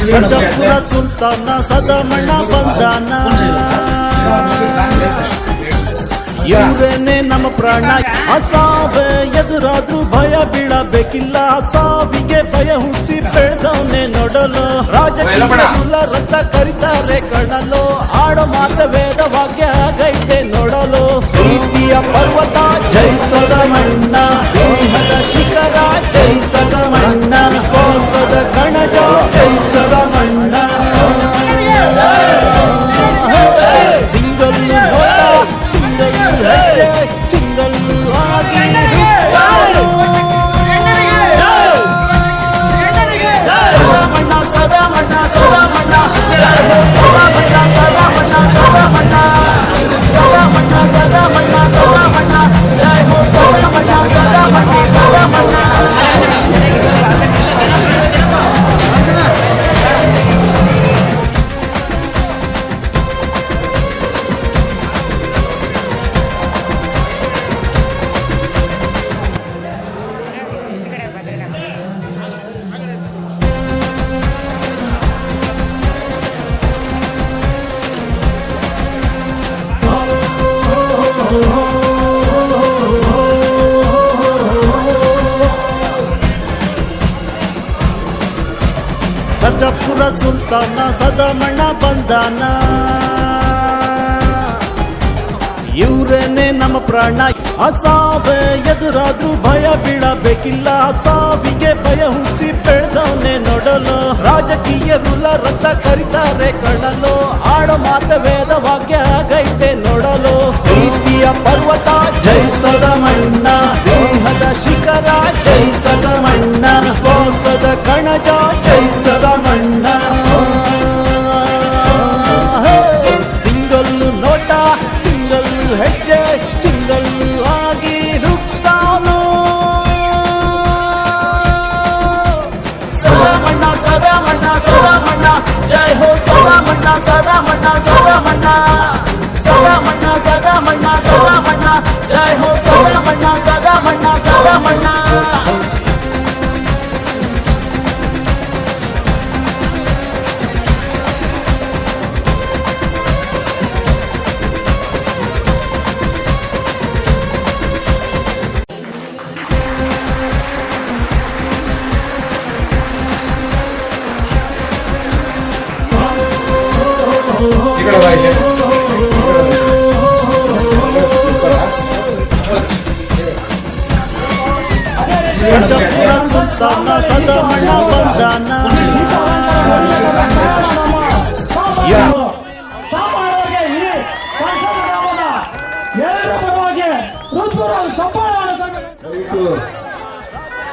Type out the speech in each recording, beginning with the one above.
ಸರ್ಜಾಪುರ ಸುಲ್ತಾನ ಸದಮಣ್ಣ ಬಂದಾನ, ಇವರೇನೆ ನಮ್ಮ ಪ್ರಾಣ. ಅಸಾವೆ ಎದುರಾದ್ರೂ ಭಯ ಬೀಳಬೇಕಿಲ್ಲ, ಸಾವಿಗೆ ಭಯ ಹುಚ್ಚಿ ಬೆಳೆದವನ್ನೇ ನೋಡಲು. ರಾಜಕೀಯ ರಕ್ತ ಕರಿತಾರೆ ಕಣಲು, ಆಡೋ ಮಾತ ವೇದ ವಾಕ್ಯ ಗೈತೆ ನೋಡಲು. ಪ್ರೀತಿಯ ಪರ್ವತ ಜೈ ಸದಮಣ್ಣ, ದೇಹದ ಶಿಖರ ಜೈ ಸದಮಣ್ಣ, ವಿಶ್ವಾಸದ ಕಣಜ ಜೈ ಸದಮಣ್ಣ. ಸಿಂಗಲ್ ನೋಟ, ಸಿಂಗಲ್ ಹೆಜ್ಜೆ, ಸಿಂಗಲ್ ಆಗಿ ಸದಮಣ್ಣ ಸದಮಣ್ಣ ಸದಮಣ್ಣ ಸದಮಣ್ಣ ಸದಮಣ್ಣ ಸದಮಣ್ಣ ಸದಮಣ್ಣ ಸದಮಣ್ಣ ಸದಮಣ್ಣ ಜೈ ಹೋ ಸದಮಣ್ಣ ಸದಮಣ್ಣ ಸದಮಣ್ಣ. ಸರ್ಜಾಪುರ ಸುಲ್ತಾನ ಸದಮಣ್ಣ ಬಂದಾನ, ಇವರೇನೆ ನಮ್ಮ ಪ್ರಾಣ. ಅಸಾವೆ ಎದುರಾದ್ರೂ ಭಯ ಬೀಳಬೇಕಿಲ್ಲ, ಸಾವಿಗೆ ಭಯ ಹುಚ್ಚಿ ಬೆಳೆದವನ್ನೇ ನೋಡಲು. ರಾಜಕೀಯ ರಕ್ತ ಕರಿತಾರೆ ಕಣಲು, ಆಡೋ ಮಾತ ವೇದ ವಾಕ್ಯ ಗೈತೆ ನೋಡಲು. ಪ್ರೀತಿಯ ಪರ್ವತ ಜೈ ಸದಮಣ್ಣ, ದೇಹದ ಶಿಖರ ಜೈ ಸದಮಣ್ಣ, ವಿಶ್ವಾಸದ ಕಣಜ ಜೈ ಸದಮಣ್ಣ. ಸಿಂಗಲ್ ನೋಟ, ಸಿಂಗಲ್ ಹೆಜ್ಜೆ, ಸಿಂಗಲ್ ಆಗಿ ನುಗ್ತಾನು. ಸದಮಣ್ಣ ಸದಮಣ್ಣ ಸದಮಣ್ಣ ಜೈ ಹೋ ಸದಮಣ್ಣ ಸದಮಣ್ಣ ಸದಮಣ್ಣ ಸದಮಣ್ಣ ಸದಮಣ್ಣ ಸದಮಣ್ಣ ಜೈ ಹೋ ಸದಮಣ್ಣ ಸದಮಣ್ಣ ಸದಮಣ್ಣ. ಸರ್ಜಾಪುರ ಸುಲ್ತಾನ ಸದಮಣ್ಣ ಬಂದಾನ,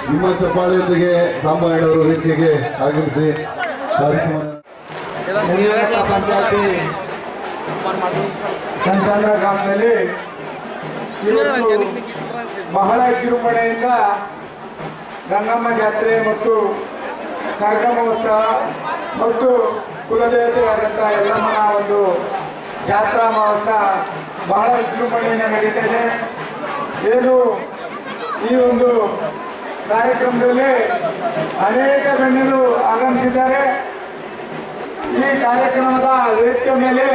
ನಿಮ್ಮ ಚಪ್ಪಾಳೆಯೊಂದಿಗೆ ಸಾಂಬಾಯಣ್ಣವರು ವೇದಿಕೆಗೆ ಆಗಮಿಸಿ ಕಾರ್ಯಕ್ರಮ. ಪಂಚಾಯತಿ ಸಂಚಾರ ಗ್ರಾಮದಲ್ಲಿ ಬಹಳ ವಿಜೃಂಭಣೆಯಿಂದ ಗಂಗಮ್ಮ ಜಾತ್ರೆ ಮತ್ತು ಕರಗ ಮಹೋತ್ಸವ ಮತ್ತು ಕುಲದೇವತೆಯಾದಂಥ ಯಲ್ಲಮ್ಮನ ಒಂದು ಜಾತ್ರಾ ಮಹೋತ್ಸವ ಬಹಳ ವಿಜೃಂಭಣೆಯಿಂದ ನಡೀತಾ ಇದೆ. ಏನು ಈ ಒಂದು ಕಾರ್ಯಕ್ರಮದಲ್ಲಿ ಅನೇಕ ಗಣ್ಯರು ಆಗಮಿಸಿದ್ದಾರೆ. ಈ ಕಾರ್ಯಕ್ರಮದ ವೇದಿಕೆ ಮೇಲೆ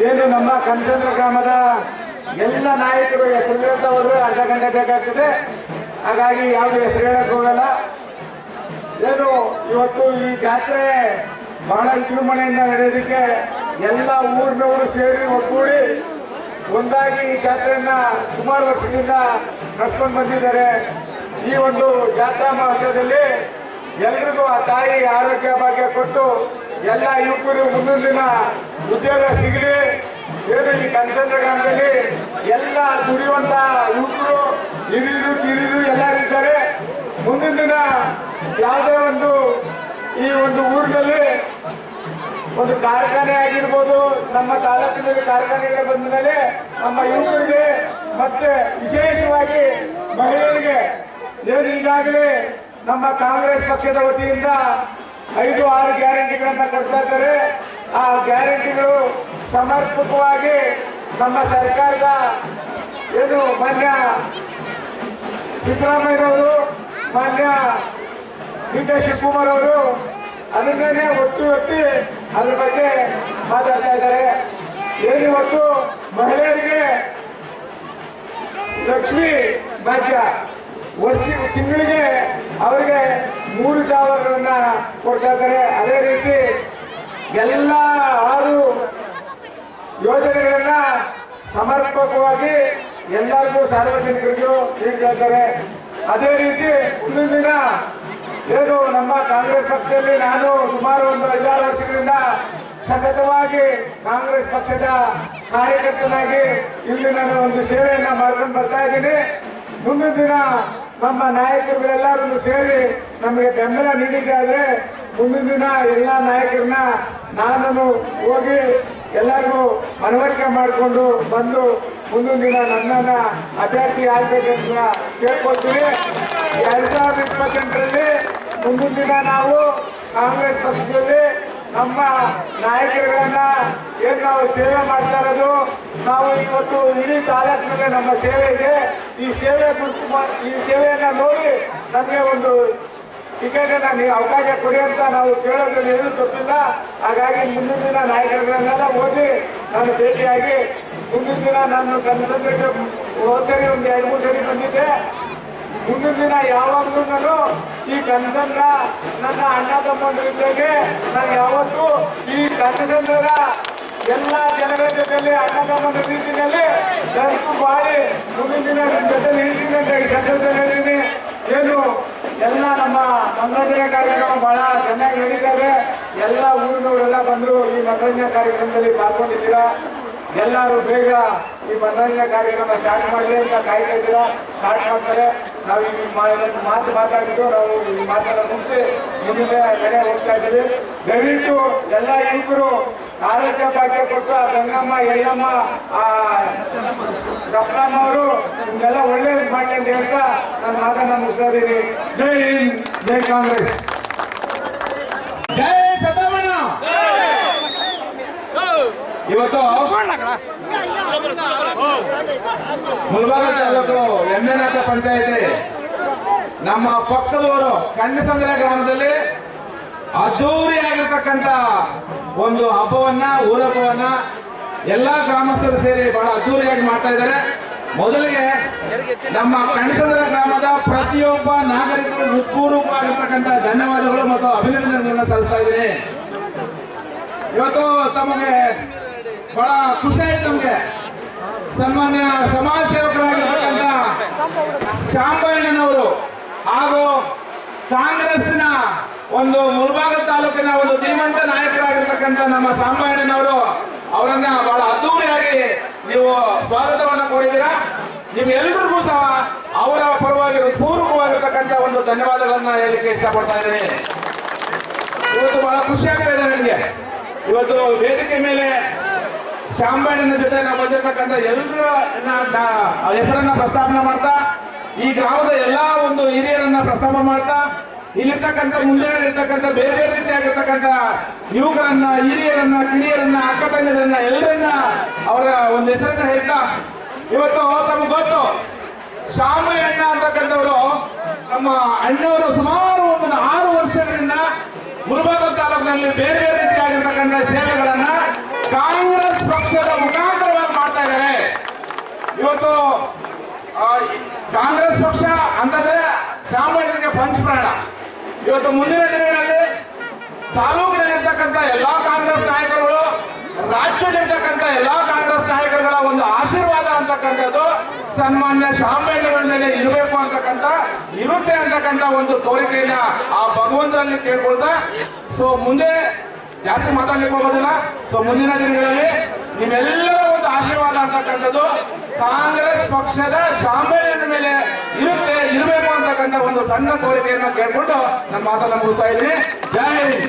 ಏನು ನಮ್ಮ ಕನಸಂದ್ರ ಗ್ರಾಮದ ಎಲ್ಲ ನಾಯಕರು ಹೆಸರು ಹೇಳ್ತಾ ಹೋದ್ರೆ ಅರ್ಧ ಗಂಟೆ ಬೇಕಾಗ್ತದೆ. ಹಾಗಾಗಿ ಯಾವುದು ಹೆಸರು ಹೇಳಕ್ ಹೋಗಲ್ಲ. ಏನು ಇವತ್ತು ಈ ಜಾತ್ರೆ ಬಹಳ ವಿಜೃಂಭಣೆಯಿಂದ ನಡೆಯೋದಕ್ಕೆ ಎಲ್ಲ ಊರಿನವರು ಸೇರಿ ಒಗ್ಗೂಡಿ ಒಂದಾಗಿ ಈ ಜಾತ್ರೆಯನ್ನ ಸುಮಾರು ವರ್ಷದಿಂದ ನಡೆಸ್ಕೊಂಡು ಬಂದಿದ್ದಾರೆ. ಈ ಒಂದು ಜಾತ್ರಾ ಮಹೋತ್ಸವದಲ್ಲಿ ಎಲ್ರಿಗೂ ಆ ತಾಯಿ ಆರೋಗ್ಯ ಭಾಗ್ಯ ಕೊಟ್ಟು ಎಲ್ಲ ಯುವಕರು ಮುಂದಿನ ದಿನ ಉದ್ಯೋಗ ಸಿಗಲಿ. ಏನು ಈ ಕನಸಂದ್ರ ಗ್ರಾಮದಲ್ಲಿ ಎಲ್ಲ ದುಡಿಯುವಂತ ಯುವಕರು ಹಿರಿಯರು ಕಿರಿಯರು ಎಲ್ಲರೂ ಇದ್ದಾರೆ. ಮುಂದಿನ ದಿನ ಯಾವುದೇ ಒಂದು ಈ ಒಂದು ಊರಿನಲ್ಲಿ ಒಂದು ಕಾರ್ಖಾನೆ ಆಗಿರ್ಬೋದು, ನಮ್ಮ ತಾಲೂಕಿನಲ್ಲಿ ಕಾರ್ಖಾನೆಗಳು ಬಂದ ಮೇಲೆ ನಮ್ಮ ಯುವಕರಿಗೆ ಮತ್ತೆ ವಿಶೇಷವಾಗಿ ಮಹಿಳೆಯರಿಗೆ ಏನು ಈಗಾಗಲೇ ನಮ್ಮ ಕಾಂಗ್ರೆಸ್ ಪಕ್ಷದ ವತಿಯಿಂದ 5-6 ಗ್ಯಾರಂಟಿಗಳನ್ನ ಕೊಡ್ತಾ ಇದ್ದಾರೆ. ಆ ಗ್ಯಾರಂಟಿಗಳು ಸಮರ್ಪಕವಾಗಿ ನಮ್ಮ ಸರ್ಕಾರದ ಏನು ಮಾನ್ಯ ಸಿದ್ದರಾಮಯ್ಯನವರು, ಮಾನ್ಯ ಡಿ ಕೆ ಶಿವಕುಮಾರ್ ಅವರು ಅದನ್ನೇ ಒತ್ತಿ ಅದ್ರ ಬಗ್ಗೆ ಮಾತಾಡ್ತಾ ಇದ್ದಾರೆ. ಏನಿವತ್ತು ಮಹಿಳೆಯರಿಗೆ ಲಕ್ಷ್ಮಿ ಭಾಗ್ಯ ತಿಂಗಳಿಗೆ ಅವರಿಗೆ 3,000ಗಳನ್ನ ಕೊಡ್ತಾ ಇದ್ದಾರೆ. ಅದೇ ರೀತಿ ಎಲ್ಲ 6 ಯೋಜನೆಗಳನ್ನ ಸಮರ್ಪಕವಾಗಿ ಎಲ್ಲರಿಗೂ ಸಾರ್ವಜನಿಕರಿಗೂ ನೀಡ್ತಾ ಇದ್ದಾರೆ. ಅದೇ ರೀತಿ ಮುಂದಿನ ದಿನ ಏನು ನಮ್ಮ ಕಾಂಗ್ರೆಸ್ ಪಕ್ಷದಲ್ಲಿ ನಾನು ಸುಮಾರು ಒಂದು 5-6 ವರ್ಷಗಳಿಂದ ಸತತವಾಗಿ ಕಾಂಗ್ರೆಸ್ ಪಕ್ಷದ ಕಾರ್ಯಕರ್ತನಾಗಿ ಇಲ್ಲಿ ನಾನು ಒಂದು ಸೇವೆಯನ್ನ ಮಾಡ್ಕೊಂಡು ಬರ್ತಾ ಇದ್ದೀನಿ. ಮುಂದಿನ ದಿನ ನಮ್ಮ ನಾಯಕರುಗಳೆಲ್ಲರೂ ಸೇರಿ ನಮಗೆ ಬೆಂಬಲ ನೀಡಿದ್ದಾದ್ರೆ ಮುಂದಿನ ದಿನ ಎಲ್ಲ ನಾಯಕರನ್ನ ನಾನು ಹೋಗಿ ಎಲ್ಲರಿಗೂ ಮನವರಿಕೆ ಮಾಡಿಕೊಂಡು ಬಂದು ಮುಂದಿನ ದಿನ ನನ್ನನ್ನ ಅಭ್ಯರ್ಥಿ ಆಗ್ಬೇಕಂತ ಕೇಳ್ಕೊಳ್ತೀನಿ. 2028ರಲ್ಲಿ ಮುಂದಿನ ದಿನ ನಾವು ಕಾಂಗ್ರೆಸ್ ಪಕ್ಷದಲ್ಲಿ ನಮ್ಮ ನಾಯಕರುಗಳನ್ನ ಏನು ನಾವು ಸೇವೆ ಮಾಡ್ತಾ ಇರೋದು, ನಾವು ಇವತ್ತು ಇಡೀ ತಾಲೂಕಿನಲ್ಲಿ ನಮ್ಮ ಸೇವೆ ಇದೆ. ಈ ಸೇವೆಯನ್ನ ನೋಡಿ ನಮಗೆ ಒಂದು ಟಿಕೆಟನ್ನ ನೀವು ಅವಕಾಶ ಕೊಡಿ ಅಂತ ನಾವು ಕೇಳೋದ್ರಲ್ಲಿ ಏನೂ ತಪ್ಪಿಲ್ಲ. ಹಾಗಾಗಿ ಮುಂದಿನ ದಿನ ನಾಯಕರುಗಳನ್ನೆಲ್ಲ ಓದಿ ನಾನು ಭೇಟಿಯಾಗಿ ಮುಂದಿನ ದಿನ ನಾನು ಕನಸಂದ್ರಕ್ಕೆ ಹೋದ್ಸರಿ ಒಂದು 2-3 ಸರಿ ಬಂದಿದ್ದೆ. ಮುಂದಿನ ದಿನ ಯಾವಾಗಲೂ ನಾನು ಈ ಕನಸಂದ್ರ ನನ್ನ ಅಣ್ಣ ತಮ್ಮಂದಿರಿದ್ದಾಗೆ ನಾನು ಯಾವತ್ತೂ ಈ ಕನಸಂದ್ರದ ಎಲ್ಲ ಜನಗಳ ಜೊತೆಯಲ್ಲಿ ಅಣ್ಣ ತಮ್ಮನ ರೀತಿಯಲ್ಲಿ ಬೆರೆತು ಬಾಳಿ ಮುಂದಿನ ದಿನ ನಿಮ್ಮ ಜೊತೆಲಿ ಹೇಳ್ತೀನಿ ಅಂತ ಈ ಸಂದರ್ಭದಲ್ಲಿ ಹೇಳ್ತೀನಿ. ಏನು ಎಲ್ಲ ನಮ್ಮ ಮನರಂಜನೆ ಕಾರ್ಯಕ್ರಮ ಬಹಳ ಚೆನ್ನಾಗಿ ನಡೀತಾ ಇದೆ. ಎಲ್ಲ ಊರಿನವರೆಲ್ಲ ಬಂದು ಈ ಮನರಂಜನೆ ಕಾರ್ಯಕ್ರಮದಲ್ಲಿ ಪಾಲ್ಗೊಂಡಿದ್ದೀರಾ. ಎಲ್ಲರೂ ಬೇಗ ಈ ಮನರಂಜನೆ ಕಾರ್ಯಕ್ರಮ ಸ್ಟಾರ್ಟ್ ಮಾಡಲಿ ಅಂತ ಕಾಯ್ತಾ ಇದ್ದೀರಾ. ಸ್ಟಾರ್ಟ್ ಮಾಡ್ತಾರೆ. ನಾವು ಈ ಮಾತು ಮಾತಾಡಿದ್ದು ನಾವು ಈ ಮಾತನ್ನ ಮುಗಿಸಿ ಮುಂದಿನ ಕಡೆ ಹೋಗ್ತಾ ಇದ್ದೀವಿ. ದಯವಿಟ್ಟು ಎಲ್ಲ ಯುವಕರು ಆರೋಗ್ಯ ಭಾಗ್ಯ ಕೊಟ್ಟು ಗಂಗಮ್ಮ, ಯಲ್ಲಮ್ಮ, ಸಪ್ನಮ್ಮ ಅವರು ನಿಮ್ಗೆಲ್ಲ ಒಳ್ಳೇದು ಮಾಡಲಿ ಅಂತ ಹೇಳ್ತಾ ನನ್ನ ಮಾತನ್ನ ಮುಗಿಸ್ತಾ ಇದ್ದೀನಿ. ಜೈ ಹಿಂದ್, ಜೈ ಕಾಂಗ್ರೆಸ್. ಜೈ ಸದಾಮಣ್ಣ. ಇವತ್ತು ಮುಳಬಾಗ ತಾಲೂಕು ಎಮ್ಮೆನಾಥ ಪಂಚಾಯತಿ ನಮ್ಮ ಪಕ್ಕದವರು ಕಣ್ಣಸಂದ್ರ ಗ್ರಾಮದಲ್ಲಿ ಅದ್ದೂರಿಯಾಗಿರ್ತಕ್ಕಂಥ ಒಂದು ಹಬ್ಬವನ್ನ, ಊರಹಬ್ಬವನ್ನ ಎಲ್ಲಾ ಗ್ರಾಮಸ್ಥರು ಸೇರಿ ಬಹಳ ಅದ್ದೂರಿಯಾಗಿ ಮಾಡ್ತಾ ಇದ್ದಾರೆ. ಮೊದಲಿಗೆ ನಮ್ಮ ಕಣ್ಣಸಂದ್ರ ಗ್ರಾಮದ ಪ್ರತಿಯೊಬ್ಬ ನಾಗರಿಕರು ಹೃತ್ಪೂರ್ವಕವಾಗಿರ್ತಕ್ಕಂಥ ಧನ್ಯವಾದಗಳು ಮತ್ತು ಅಭಿನಂದನೆಗಳನ್ನು ಸಲ್ಲಿಸ್ತಾ ಇದ್ದೀನಿ. ಇವತ್ತು ತಮಗೆ ಬಹಳ ಖುಷಿ ಆಯ್ತು. ನಮಗೆ ಸನ್ಮಾನ್ಯ ಸಮಾಜ ಸೇವಕರಾಗಿರ್ತಕ್ಕಂಥ ಶಾಂಬಣ್ಣನವರು ಹಾಗೂ ಕಾಂಗ್ರೆಸ್ನ ಒಂದು ಮುಳಬಾಗ ತಾಲೂಕಿನ ಒಂದು ಧೀಮಂತ ನಾಯಕರಾಗಿರ್ತಕ್ಕಂಥ ನಮ್ಮ ಸಾಂಬಣ್ಣನವರು ಅವರನ್ನ ಬಹಳ ಅದ್ದೂರಿಯಾಗಿ ನೀವು ಸ್ವಾಗತವನ್ನ ಕೋರಿದ್ದೀರಾ. ನಿಮ್ಗೆಲ್ರಿಗೂ ಸಹ ಅವರ ಪರವಾಗಿ ಪೂರ್ವಕವಾಗಿರ್ತಕ್ಕಂಥ ಒಂದು ಧನ್ಯವಾದಗಳನ್ನ ಹೇಳಲಿಕ್ಕೆ ಇಷ್ಟಪಡ್ತಾ ಇದ್ದೀನಿ. ಇವತ್ತು ಬಹಳ ಖುಷಿ ಆಗ್ತಾ ಇದೆ ನನಗೆ. ಇವತ್ತು ವೇದಿಕೆ ಮೇಲೆ ಶಾಂಬಣ್ಣನ ಜೊತೆ ನಾವು ಬಂದಿರತಕ್ಕಂಥ ಎಲ್ಲರ ಹೆಸರನ್ನ ಪ್ರಸ್ತಾಪನೆ ಮಾಡ್ತಾ, ಈ ಗ್ರಾಮದ ಎಲ್ಲಾ ಒಂದು ಹಿರಿಯರನ್ನ ಪ್ರಸ್ತಾಪ ಮಾಡ್ತಾ, ಇಲ್ಲಿರ್ತಕ್ಕಂಥ ಮುಂದೆ ಇರ್ತಕ್ಕಂಥ ಬೇರೆ ಬೇರೆ ರೀತಿಯಾಗಿರ್ತಕ್ಕಂಥ ಯುವಕರನ್ನ, ಹಿರಿಯರನ್ನ, ಕಿರಿಯರನ್ನ, ಅಕ್ಕ ತಂಗಿಯರನ್ನ ಎಲ್ಲರನ್ನ ಅವರ ಒಂದು ಹೆಸರನ್ನ ಹೇಳ್ತಾ, ಇವತ್ತು ತಮಗೆ ಗೊತ್ತು ಶಾಂಬಣ್ಣ ಅಂತಕ್ಕಂಥವರು ನಮ್ಮ ಅಣ್ಣವರು ಸುಮಾರು ಒಂದು 6 ವರ್ಷಗಳಿಂದ ಮುಳಬಾಗ ತಾಲೂಕಿನಲ್ಲಿ ಬೇರೆ ಬೇರೆ ರೀತಿಯಾಗಿರ್ತಕ್ಕಂಥ ಸೇವೆಗಳನ್ನ ಕಾಂಗ್ರೆಸ್ ಪಕ್ಷದ ಮುಖಾಂತರವಾಗಿ ಮಾಡ್ತಾ ಇದ್ದಾರೆ. ಇವತ್ತು ಕಾಂಗ್ರೆಸ್ ಪಕ್ಷ ಅಂತಂದ್ರೆ ಶಾಂಬಣ್ಣನಿಗೆ ಪಂಚಪ್ರಾಣ. ಇವತ್ತು ಮುಂದಿನ ದಿನಗಳಲ್ಲಿ ತಾಲೂಕಿನಲ್ಲಿರ್ತಕ್ಕಂಥ ಎಲ್ಲಾ ಕಾಂಗ್ರೆಸ್ ನಾಯಕರುಗಳು, ರಾಜ್ಯದಲ್ಲಿರ್ತಕ್ಕಂಥ ಎಲ್ಲಾ ಕಾಂಗ್ರೆಸ್ ನಾಯಕರುಗಳ ಒಂದು ಆಶೀರ್ವಾದ ಅಂತಕ್ಕಂಥದ್ದು ಸನ್ಮಾನ್ಯ ಶಾಂಬಣ್ಣಗಳ ಮೇಲೆ ಇರಬೇಕು ಅಂತಕ್ಕಂಥ ಇರುತ್ತೆ ಅಂತಕ್ಕಂಥ ಒಂದು ಕೋರಿಕೆಯನ್ನ ಆ ಭಗವಂತನಲ್ಲಿ ಕೇಳ್ಕೊಳ್ತಾ, ಸೊ ಮುಂದೆ ಜಾಸ್ತಿ ಮಾತಾಡ್ಲಿಕ್ಕೆ ಹೋಗೋದಿಲ್ಲ. ಸೊ ಮುಂದಿನ ದಿನಗಳಲ್ಲಿ ನಿಮ್ಮೆಲ್ಲರ ಒಂದು ಆಶೀರ್ವಾದ ಅಂತಕ್ಕಂಥದ್ದು ಕಾಂಗ್ರೆಸ್ ಪಕ್ಷದ ಶಾಂಬಣ್ಣನ ಮೇಲೆ ಇರಬೇಕು ಅಂತಕ್ಕಂಥ ಒಂದು ಸಣ್ಣ ಕೋರಿಕೆಯನ್ನು ಕೇಳ್ಕೊಂಡು ನನ್ನ ಮಾತನ್ನ ಮುಗಿಸ್ತಾ ಇದ್ದೀನಿ. ಜೈ ಹಿಂದ್.